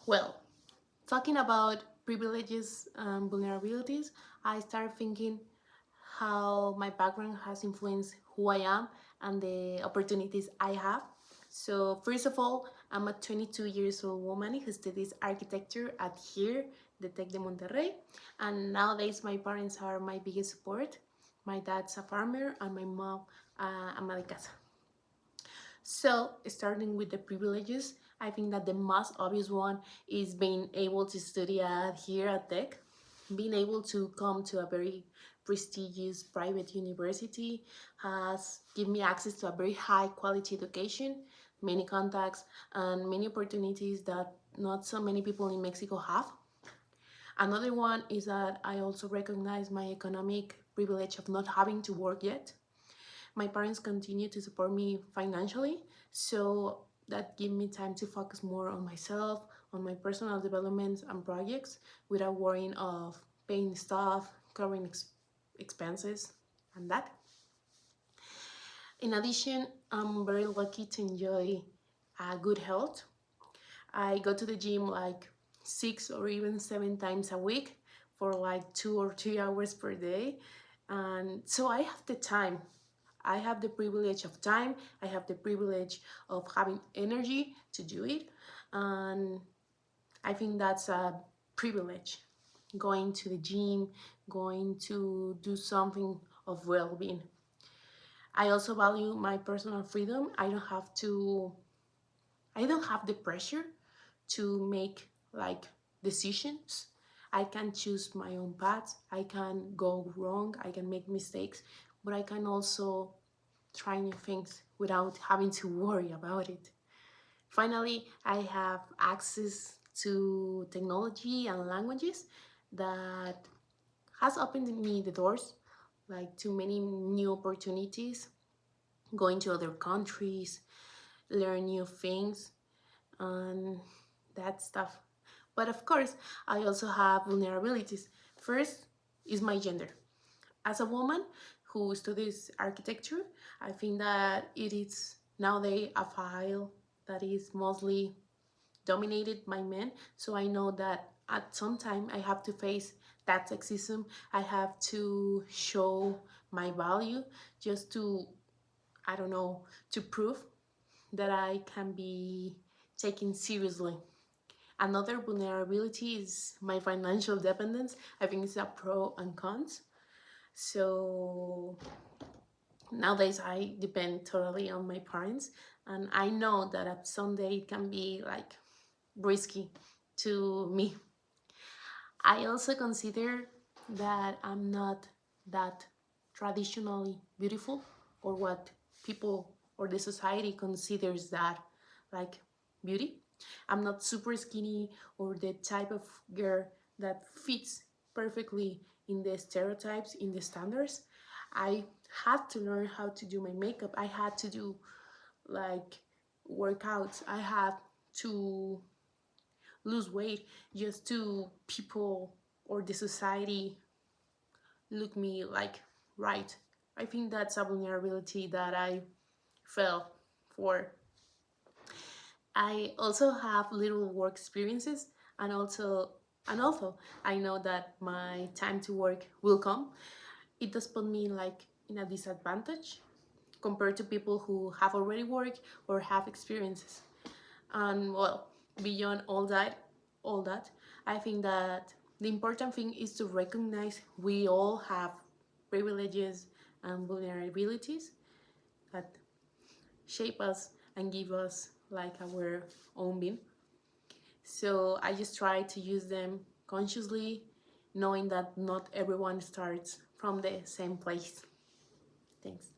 Well, talking about privileges and vulnerabilities, I started thinking how my background has influenced who I am and the opportunities I have. So first of all, I'm a 22 years old woman who studies architecture at here, the Tec de Monterrey. And nowadays my parents are my biggest support. My dad's a farmer and my mom ama de casa. So starting with the privileges, I think that the most obvious one is being able to study here at Tech, being able to come to a very prestigious private university has given me access to a very high quality education, many contacts, and many opportunities that not so many people in Mexico have. Another one is that I also recognize my economic privilege of not having to work yet. My parents continue to support me financially, so that give me time to focus more on myself, on my personal developments and projects without worrying of paying stuff, covering expenses, and that. In addition, I'm very lucky to enjoy good health. I go to the gym like 6 or even 7 times a week for like 2 or 3 hours per day. And so I have the time. I have the privilege of time. I have the privilege of having energy to do it. And I think that's a privilege. Going to the gym, going to do something of well-being. I also value my personal freedom. I don't have the pressure to make like decisions. I can choose my own path. I can go wrong. I can make mistakes, but I can also try new things without having to worry about it. Finally, I have access to technology and languages that has opened me the doors like to many new opportunities, going to other countries, learn new things and that stuff. But of course, I also have vulnerabilities. First is my gender. As a woman who studies architecture, I think that it is nowadays a file that is mostly dominated by men. So I know that at some time I have to face that sexism. I have to show my value just to, I don't know, to prove that I can be taken seriously. Another vulnerability is my financial dependence. I think it's a pro and cons. So nowadays I depend totally on my parents, and I know that at some day it can be like risky to me. I also consider that I'm not that traditionally beautiful, or what people or the society considers that like beauty. I'm not super skinny or the type of girl that fits perfectly in the stereotypes, in the standards. I had to learn how to do my makeup. I had to do like workouts. I had to lose weight just to people or the society look me like right. I think that's a vulnerability that I fell for. I also have little work experiences, and also I know that my time to work will come. It does put me like in a disadvantage compared to people who have already worked or have experiences. And well, beyond all that, I think that the important thing is to recognize we all have privileges and vulnerabilities that shape us and give us like our own being. So I just try to use them consciously, knowing that not everyone starts from the same place. Thanks.